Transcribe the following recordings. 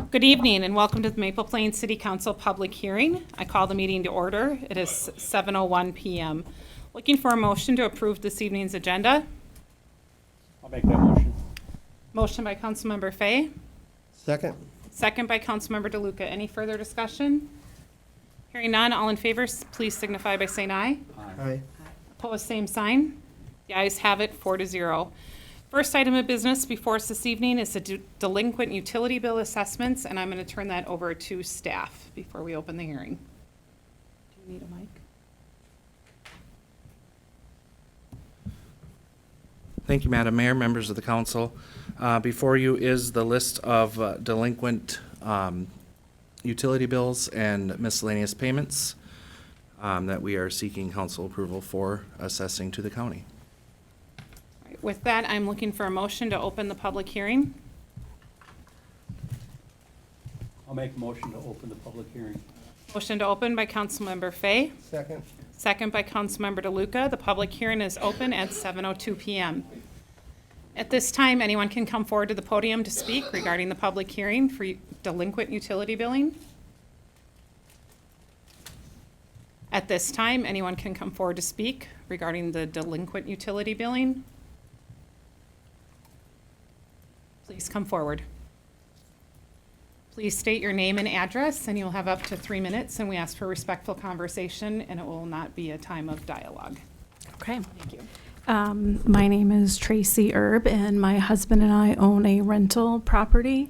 Good evening and welcome to the Maple Plains City Council public hearing. I call the meeting to order. It is 7:01 p.m. Looking for a motion to approve this evening's agenda. I'll make that motion. Motion by Councilmember Fay, Second. second by Councilmember DeLuca. Any further discussion? Hearing none, all in favor, please signify by saying aye. Aye. Opposed, same sign. The ayes have it, 4-0. First item of business before us this evening is the delinquent utility bill assessments, and I'm going to turn that over to staff before we open the hearing. Do you need a mic? Thank you, Madam Mayor, members of the council. Before you is the list of delinquent utility bills and miscellaneous payments that we are seeking council approval for assessing to the county. All right, with that, I'm looking for a motion to open the public hearing. I'll make a motion to open the public hearing. Motion to open by Councilmember Fay, Second. second by Councilmember DeLuca. The public hearing is open at 7:02 p.m. At this time, anyone can come forward to the podium to speak regarding the public hearing for delinquent utility billing. At this time, anyone can come forward to speak regarding the delinquent utility billing. Please come forward. Please state your name and address, and you'll have up to 3 minutes, and we ask for respectful conversation, and it will not be a time of dialogue. Okay. Thank you. My name is Tracy Erb, and my husband and I own a rental property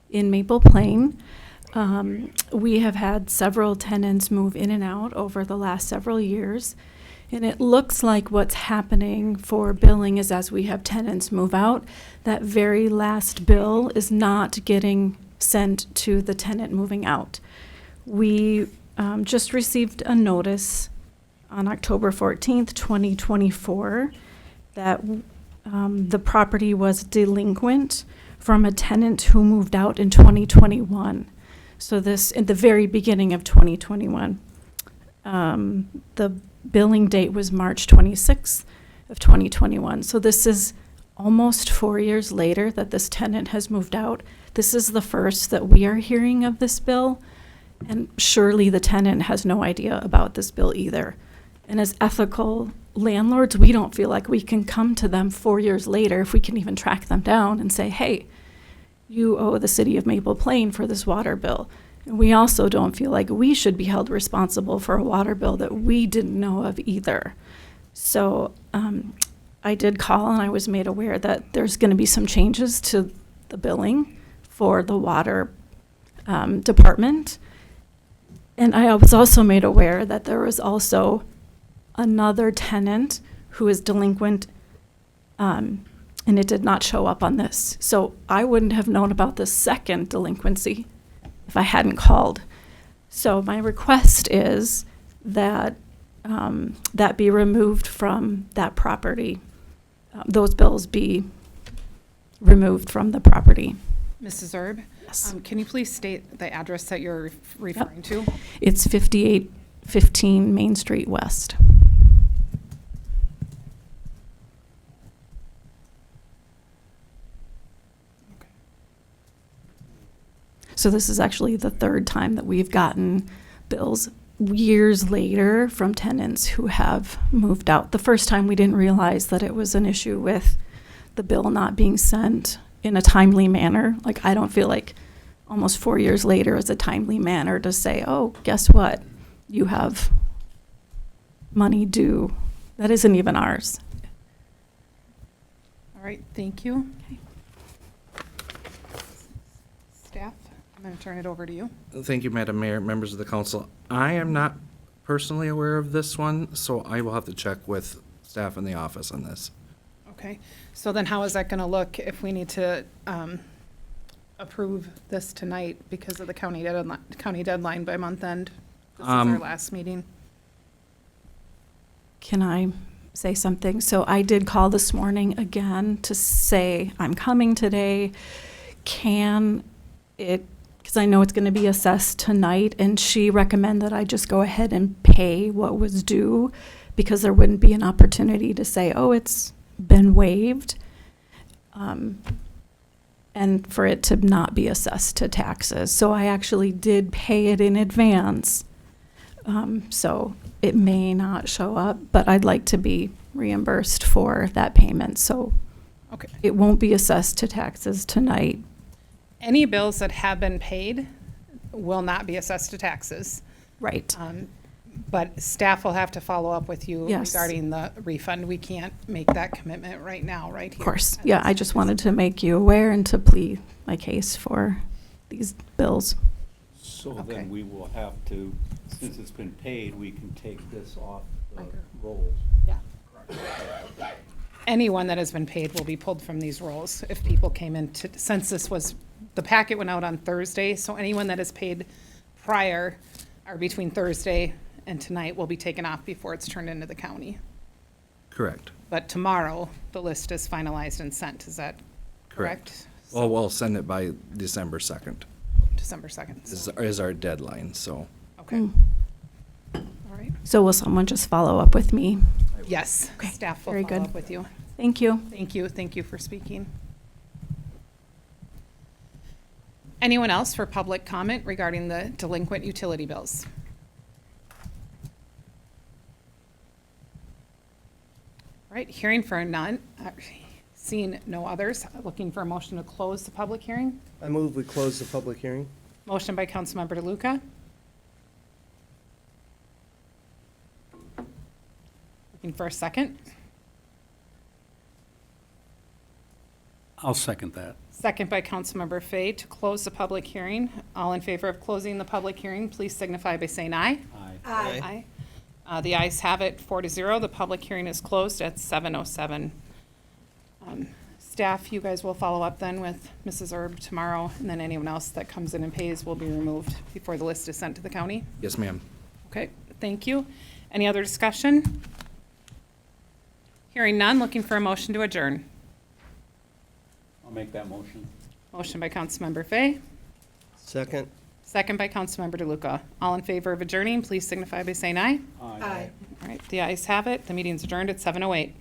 in Maple Plain. We have had several tenants move in and out over the last several years, and it looks like what's happening for billing is as we have tenants move out, that very last bill is not getting sent to the tenant moving out. We just received a notice on October 14th, 2024, that the property was delinquent from a tenant who moved out in 2021. So this, in the very beginning of 2021. The billing date was March 26th of 2021. So this is almost 4 years later that this tenant has moved out. This is the first that we are hearing of this bill, and surely the tenant has no idea about this bill either. And as ethical landlords, we don't feel like we can come to them 4 years later, if we can even track them down, and say, hey, you owe the city of Maple Plain for this water bill. And we also don't feel like we should be held responsible for a water bill that we didn't know of either. So I did call, and I was made aware that there's going to be some changes to the billing for the water department. And I was also made aware that there was also another tenant who is delinquent, and it did not show up on this. So I wouldn't have known about the second delinquency if I hadn't called. So my request is that that be removed from that property. Those bills be removed from the property. Mrs. Erb? Yes. Can you please state the address that you're referring to? It's 5815 Main Street West. So this is actually the third time that we've gotten bills years later from tenants who have moved out. The first time we didn't realize that it was an issue with the bill not being sent in a timely manner. Like, I don't feel like almost 4 years later is a timely manner to say, oh, guess what? You have money due. That isn't even ours. All right, thank you. Okay. Staff, I'm going to turn it over to you. Thank you, Madam Mayor, members of the council. I am not personally aware of this one, so I will have to check with staff in the office on this. Okay, so then how is that going to look if we need to approve this tonight because of the county deadline by month end? This is our last meeting. Can I say something? So I did call this morning again to say, I'm coming today. Can it, because I know it's going to be assessed tonight, and she recommended that I just go ahead and pay what was due because there wouldn't be an opportunity to say, oh, it's been waived. and for it to not be assessed to taxes. So I actually did pay it in advance. So it may not show up, but I'd like to be reimbursed for that payment. So Okay. it won't be assessed to taxes tonight. Any bills that have been paid will not be assessed to taxes. Right. But staff will have to follow up with you Yes. regarding the refund. We can't make that commitment right now, right here. Of course. Yeah, I just wanted to make you aware and to plead my case for these bills. So Okay. then we will have to, since it's been paid, we can take this off the Right. rolls. Yeah. Anyone that has been paid will be pulled from these rolls if people came in to, since this was, the packet went out on Thursday, so anyone that is paid prior or between Thursday and tonight will be taken off before it's turned into the county. Correct. But tomorrow, the list is finalized and sent, is that correct? Well, we'll send it by December 2nd December 2nd. is our deadline, so. Okay. Mm. All right. So will someone just follow up with me? Yes, Okay, staff will very follow good. up with you. Thank you. Thank you for speaking. Anyone else for public comment regarding the delinquent utility bills? All right, hearing for none, seeing no others, looking for a motion to close the public hearing. I move we close the public hearing. Motion by Councilmember DeLuca. Looking for a second. I'll second that. Second by Councilmember Fay to close the public hearing. All in favor of closing the public hearing, please signify by saying aye. Aye. Aye. The ayes have it, 4-0. The public hearing is closed at 7:07. Staff, you guys will follow up then with Mrs. Erb tomorrow, and then anyone else that comes in and pays will be removed before the list is sent to the county. Yes, ma'am. Okay, thank you. Any other discussion? Hearing none, looking for a motion to adjourn. I'll make that motion. Motion by Councilmember Fay, Second. second by Councilmember DeLuca. All in favor of adjourning, please signify by saying aye. Aye. All right, the ayes have it. The meeting's adjourned at 7:08.